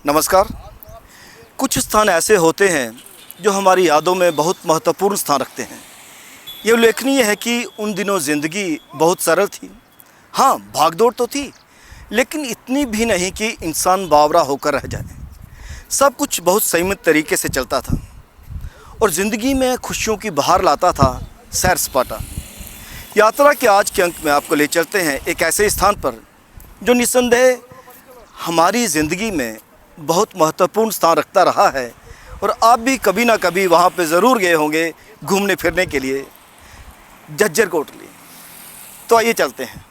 नमस्कार। कुछ स्थान ऐसे होते हैं जो हमारी यादों में बहुत महत्वपूर्ण स्थान रखते हैं। ये उल्लेखनीय है कि उन दिनों ज़िंदगी बहुत सरल थी। हाँ, भागदौड़ तो थी, लेकिन इतनी भी नहीं कि इंसान बावरा होकर रह जाए। सब कुछ बहुत संयमित तरीके से चलता था और ज़िंदगी में खुशियों की बहार लाता था सैर सपाटा। यात्रा के आज के अंक में आपको ले चलते हैं एक ऐसे स्थान पर जो निस्संदेह हमारी ज़िंदगी में बहुत महत्वपूर्ण स्थान रखता रहा है और आप भी कभी ना कभी वहाँ पे ज़रूर गए होंगे घूमने फिरने के लिए, झज्जर कोटली। तो आइए चलते हैं।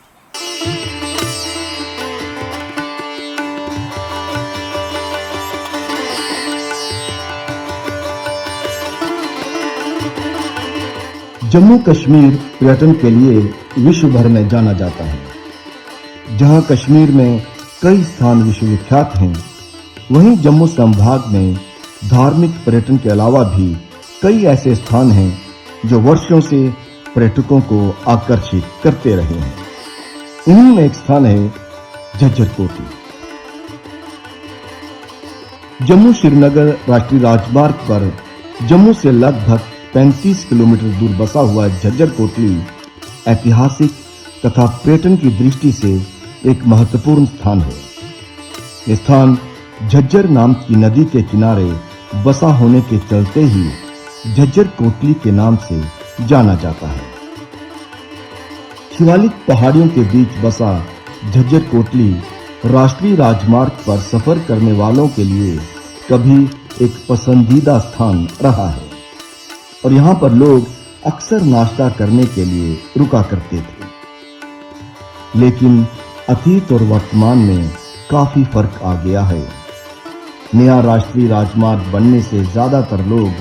जम्मू कश्मीर पर्यटन के लिए विश्व भर में जाना जाता है। जहां कश्मीर में कई स्थान विश्वविख्यात हैं, वहीं जम्मू संभाग में धार्मिक पर्यटन के अलावा भी कई ऐसे स्थान हैं जो वर्षों से पर्यटकों को आकर्षित करते रहे हैं। इन्हीं में एक स्थान है झज्जर कोटली। जम्मू श्रीनगर राष्ट्रीय राजमार्ग पर जम्मू से लगभग 35 किलोमीटर दूर बसा हुआ झज्जर कोटली ऐतिहासिक तथा पर्यटन की दृष्टि से एक महत्वपूर्ण स्थान है। यह स्थान झज्जर नाम की नदी के किनारे बसा होने के चलते ही झज्जर कोटली के नाम से जाना जाता है। शिवालिक पहाड़ियों के बीच बसा झज्जर कोटली राष्ट्रीय राजमार्ग पर सफर करने वालों के लिए कभी एक पसंदीदा स्थान रहा है और यहाँ पर लोग अक्सर नाश्ता करने के लिए रुका करते थे। लेकिन अतीत और वर्तमान में काफी फर्क आ गया है। नया राष्ट्रीय राजमार्ग बनने से ज्यादातर लोग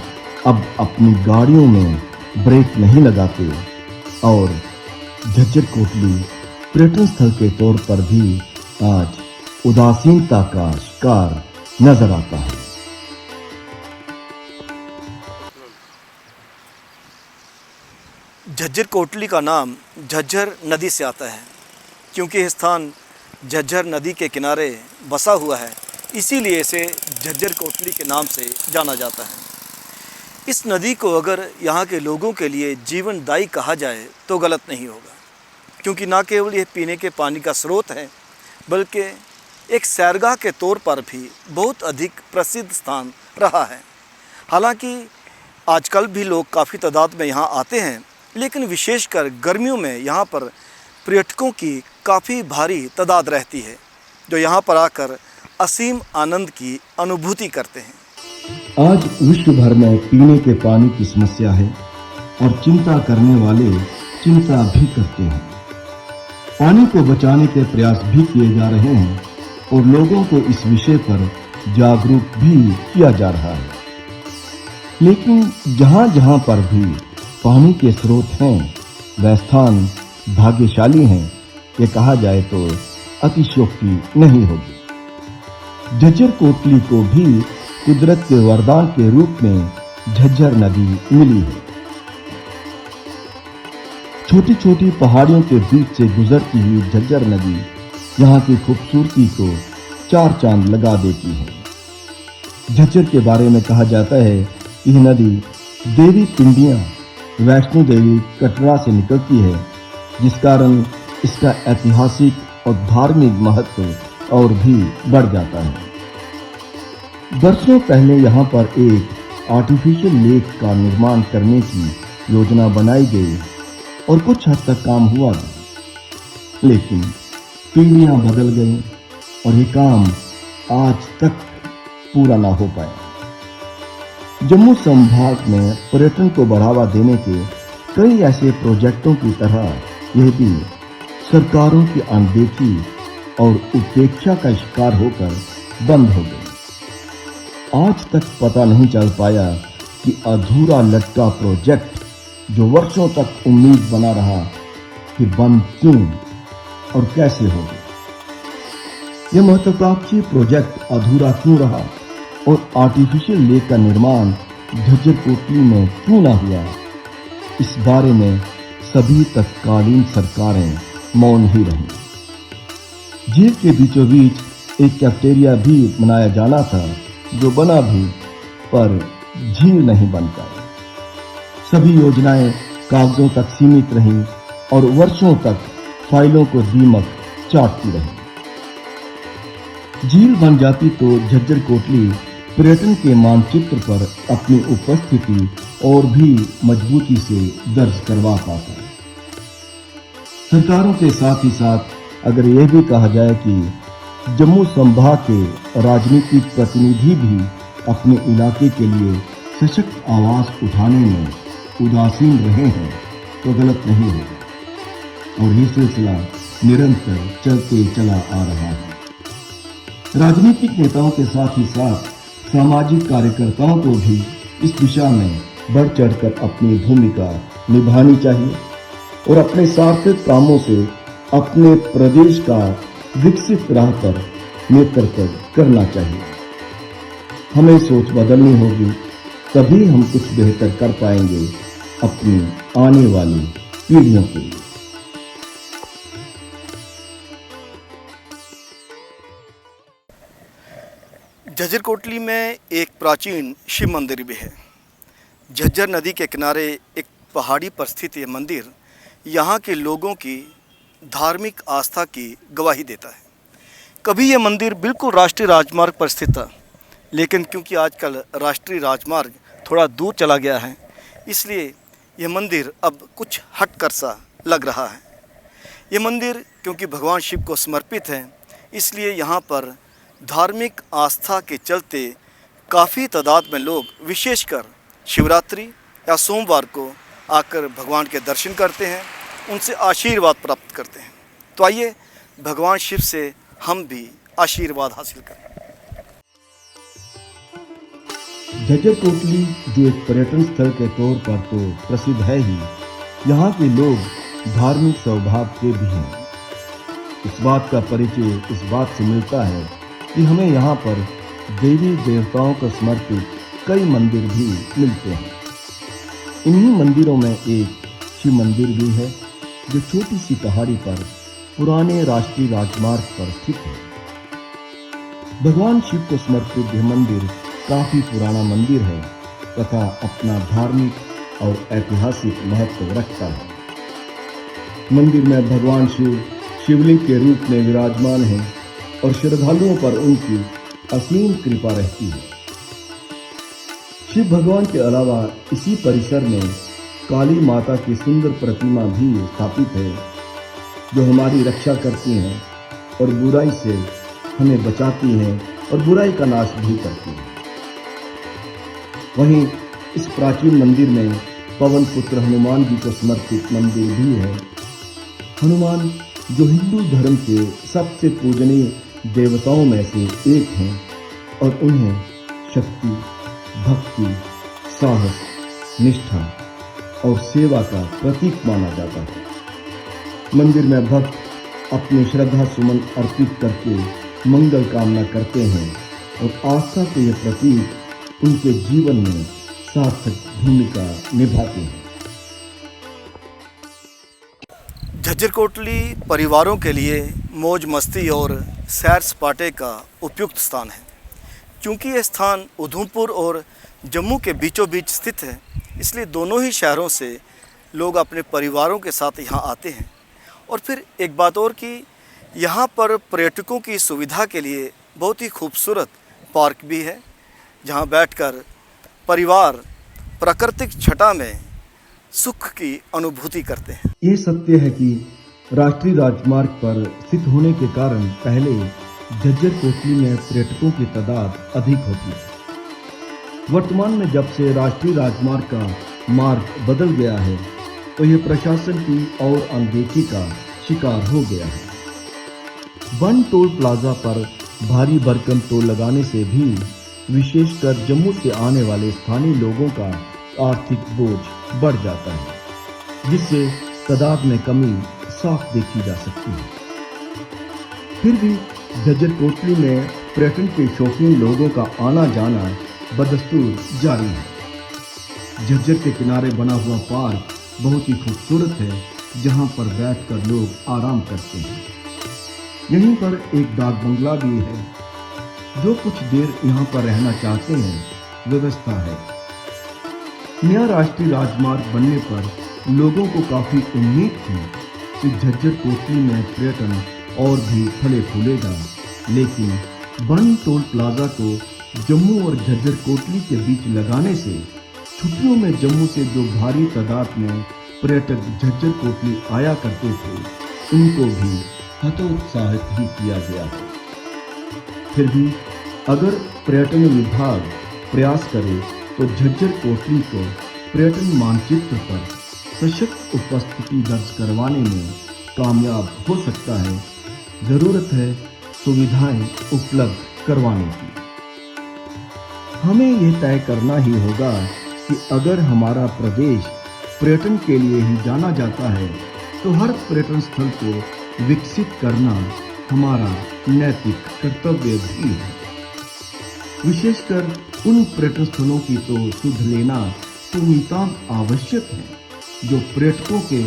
अब अपनी गाड़ियों में ब्रेक नहीं लगाते और झज्जर कोटली पर्यटन स्थल के तौर पर भी आज उदासीनता का शिकार नजर आता है। झज्जर कोटली का नाम झज्जर नदी से आता है, क्योंकि यह स्थान झज्जर नदी के किनारे बसा हुआ है, इसीलिए इसे झज्जर कोटली के नाम से जाना जाता है। इस नदी को अगर यहाँ के लोगों के लिए जीवनदायी कहा जाए तो गलत नहीं होगा, क्योंकि न केवल यह पीने के पानी का स्रोत है, बल्कि एक सैरगाह के तौर पर भी बहुत अधिक प्रसिद्ध स्थान रहा है। हालांकि आजकल भी लोग काफ़ी तादाद में यहाँ आते हैं, लेकिन विशेषकर गर्मियों में यहाँ पर पर्यटकों की काफ़ी भारी तादाद रहती है, जो यहाँ पर आकर असीम आनंद की अनुभूति करते हैं। आज विश्व भर में पीने के पानी की समस्या है और चिंता करने वाले चिंता भी करते हैं। पानी को बचाने के प्रयास भी किए जा रहे हैं और लोगों को इस विषय पर जागरूक भी किया जा रहा है। लेकिन जहां-जहां पर भी पानी के स्रोत हैं, वह स्थान भाग्यशाली हैं, ये कहा जाए तो अतिशयोक्ति नहीं होगी। झज्जर कोटली को भी कुदरत के वरदान के रूप में झज्जर नदी मिली है। छोटी छोटी पहाड़ियों के बीच से गुजरती हुई झज्जर नदी यहाँ की खूबसूरती को चार चांद लगा देती है। झज्जर के बारे में कहा जाता है कि यह नदी देवी पिंडियां वैष्णो देवी कटरा से निकलती है, जिस कारण इसका ऐतिहासिक और धार्मिक महत्व और भी बढ़ जाता है। वर्षों पहले यहाँ पर एक आर्टिफिशियल लेक का निर्माण करने की योजना बनाई गई और कुछ हद तक काम हुआ था, लेकिन पीढ़ियां बदल गई और ये काम आज तक पूरा ना हो पाया। जम्मू संभाग में पर्यटन को बढ़ावा देने के कई ऐसे प्रोजेक्टों की तरह यह भी सरकारों की अनदेखी और उपेक्षा का शिकार होकर बंद हो गई। आज तक पता नहीं चल पाया कि अधूरा लटका प्रोजेक्ट जो वर्षों तक उम्मीद बना रहा, कि बंद क्यों और कैसे हो गया। यह महत्वाकांक्षी प्रोजेक्ट अधूरा क्यों रहा और आर्टिफिशियल लेक का निर्माण झज्जर कोटली में क्यों ना हुआ, इस बारे में सभी तत्कालीन सरकारें मौन ही रहीं। झील के बीचों बीच एक कैफेटेरिया भी बनाया जाना था, जो बना भी, पर झील नहीं बन पाई। सभी योजनाएं कागजों तक सीमित रहीं और वर्षों तक फाइलों को दीमक चाटती रही। झील बन जाती तो झज्जर कोटली पर्यटन के मानचित्र पर अपनी उपस्थिति और भी मजबूती से दर्ज करवा पाता। सरकारों के साथ ही साथ अगर यह भी कहा जाए कि जम्मू संभाग के राजनीतिक प्रतिनिधि भी अपने इलाके के लिए सशक्त आवाज उठाने में उदासीन रहे हैं तो गलत नहीं होगा, और ये सिलसिला निरंतर चलते चला आ रहा है। राजनीतिक नेताओं के साथ ही साथ सामाजिक कार्यकर्ताओं को भी इस दिशा में बढ़ चढ़कर अपनी भूमिका निभानी चाहिए और अपने सार्थक कामों से अपने प्रदेश का विकसित राह पर नेतृत्व करना चाहिए। हमें सोच बदलनी होगी, तभी हम कुछ बेहतर कर पाएंगे अपनी आने वाली पीढ़ियों के लिए। झज्जर कोटली में एक प्राचीन शिव मंदिर भी है। झज्जर नदी के किनारे एक पहाड़ी पर स्थित यह मंदिर यहाँ के लोगों की धार्मिक आस्था की गवाही देता है। कभी यह मंदिर बिल्कुल राष्ट्रीय राजमार्ग पर स्थित था, लेकिन क्योंकि आजकल राष्ट्रीय राजमार्ग थोड़ा दूर चला गया है, इसलिए यह मंदिर अब कुछ हटकर सा लग रहा है। यह मंदिर क्योंकि भगवान शिव को समर्पित है, इसलिए यहाँ पर धार्मिक आस्था के चलते काफ़ी तादाद में लोग विशेषकर शिवरात्रि या सोमवार को आकर भगवान के दर्शन करते हैं, उनसे आशीर्वाद प्राप्त करते हैं। तो आइए भगवान शिव से हम भी आशीर्वाद हासिल करें। झज्जर कोटली जो एक पर्यटन स्थल के तौर पर तो प्रसिद्ध है ही, यहाँ के लोग धार्मिक स्वभाव के भी हैं। इस बात का परिचय इस बात से मिलता है कि हमें यहाँ पर देवी देवताओं को समर्पित कई मंदिर भी मिलते हैं। इन्हीं मंदिरों में एक शिव मंदिर भी है, जो छोटी सी पहाड़ी पर पुराने राष्ट्रीय राजमार्ग पर स्थित है। भगवान शिव को समर्पित यह मंदिर काफी पुराना मंदिर है तथा अपना धार्मिक और ऐतिहासिक महत्व रखता है। मंदिर में भगवान शिव शिवलिंग के रूप में विराजमान हैं और श्रद्धालुओं पर उनकी असीम कृपा रहती है। शिव भगवान के अलावा इसी परिसर में काली माता की सुंदर प्रतिमा भी स्थापित है, जो हमारी रक्षा करती हैं और बुराई से हमें बचाती हैं और बुराई का नाश भी करती हैं। वहीं इस प्राचीन मंदिर में पवन पुत्र हनुमान जी को समर्पित मंदिर भी है। हनुमान जो हिंदू धर्म के सबसे पूजनीय देवताओं में से एक हैं और उन्हें शक्ति, भक्ति, साहस, निष्ठा और सेवा का प्रतीक माना जाता है। मंदिर में भक्त अपने श्रद्धा सुमन अर्पित करके मंगल कामना करते हैं और आस्था के ये प्रतीक उनके जीवन में सार्थक भूमिका निभाते हैं। झज्जर कोटली परिवारों के लिए मौज मस्ती और सैर सपाटे का उपयुक्त स्थान है। क्योंकि यह स्थान उधमपुर और जम्मू के बीचों बीच स्थित है, इसलिए दोनों ही शहरों से लोग अपने परिवारों के साथ यहाँ आते हैं। और फिर एक बात और कि यहाँ पर पर्यटकों की सुविधा के लिए बहुत ही खूबसूरत पार्क भी है, जहाँ बैठकर परिवार प्राकृतिक छटा में सुख की अनुभूति करते हैं। ये सत्य है कि राष्ट्रीय राजमार्ग पर स्थित होने के कारण पहले झज्जर कोटली में पर्यटकों की तादाद अधिक होती है। वर्तमान में जब से राष्ट्रीय राजमार्ग का मार्ग बदल गया है, तो यह प्रशासन की और अनदेखी का शिकार हो गया है। वन टोल प्लाजा पर भारी भरकम टोल लगाने से भी विशेषकर जम्मू से आने वाले स्थानीय लोगों का आर्थिक बोझ बढ़ जाता है, जिससे तादाद में कमी साफ देखी जा सकती है। फिर भी झज्जर कोटली में पर्यटन के शौकीन लोगों का आना जाना बदस्तूर जारी है। झज्जर के किनारे बना हुआ पार्क बहुत ही खूबसूरत है, जहां पर बैठकर लोग आराम करते हैं। यहीं पर एक डाक बंगला भी है। जो कुछ देर यहाँ पर रहना चाहते हैं व्यवस्था है। नया राष्ट्रीय राजमार्ग बनने पर लोगों को काफी उम्मीद थी कि झज्जर कोटली में पर्यटन और भी फले फूलेगा, लेकिन बन टोल प्लाजा को जम्मू और झज्जर कोटली के बीच लगाने से छुट्टियों में जम्मू से जो भारी तादाद में पर्यटक झज्जर कोटली आया करते थे, उनको भी हतोत्साहित ही किया गया है। फिर भी अगर पर्यटन विभाग प्रयास करे तो झज्जर कोटली को पर्यटन मानचित्र पर सशक्त उपस्थिति दर्ज करवाने में कामयाब हो सकता है। जरूरत है सुविधाएं उपलब्ध करवाने की। हमें यह तय करना ही होगा कि अगर हमारा प्रदेश पर्यटन के लिए ही जाना जाता है तो हर पर्यटन स्थल को विकसित करना हमारा नैतिक कर्तव्य भी है। विशेषकर उन पर्यटन स्थलों की तो सुध लेना तो नितांत आवश्यक है जो पर्यटकों के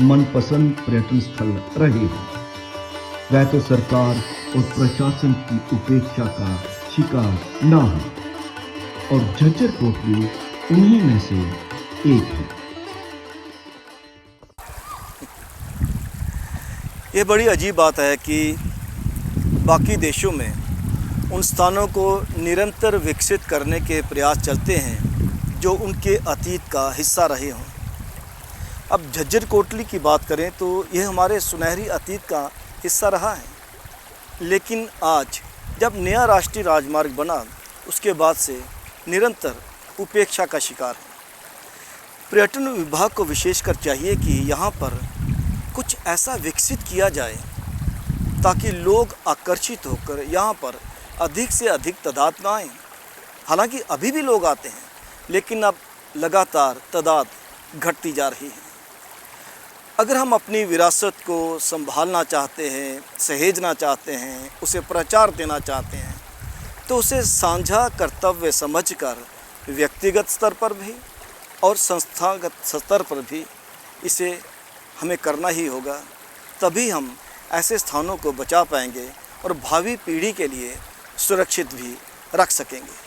मनपसंद पर्यटन स्थल रहे हैं। वह तो सरकार और प्रशासन की उपेक्षा का शिकार न हो, और झज्जर कोटली उन्हीं में से एक है। ये बड़ी अजीब बात है कि बाकी देशों में उन स्थानों को निरंतर विकसित करने के प्रयास चलते हैं जो उनके अतीत का हिस्सा रहे हों। अब झज्जर कोटली की बात करें तो यह हमारे सुनहरी अतीत का हिस्सा रहा है, लेकिन आज जब नया राष्ट्रीय राजमार्ग बना उसके बाद से निरंतर उपेक्षा का शिकार है। पर्यटन विभाग को विशेषकर चाहिए कि यहाँ पर कुछ ऐसा विकसित किया जाए ताकि लोग आकर्षित होकर यहाँ पर अधिक से अधिक तादाद में आएँ। हालांकि अभी भी लोग आते हैं, लेकिन अब लगातार तादाद घटती जा रही है। अगर हम अपनी विरासत को संभालना चाहते हैं, सहेजना चाहते हैं, उसे प्रचार देना चाहते हैं, तो उसे साझा कर्तव्य समझकर व्यक्तिगत स्तर पर भी और संस्थागत स्तर पर भी इसे हमें करना ही होगा। तभी हम ऐसे स्थानों को बचा पाएंगे और भावी पीढ़ी के लिए सुरक्षित भी रख सकेंगे।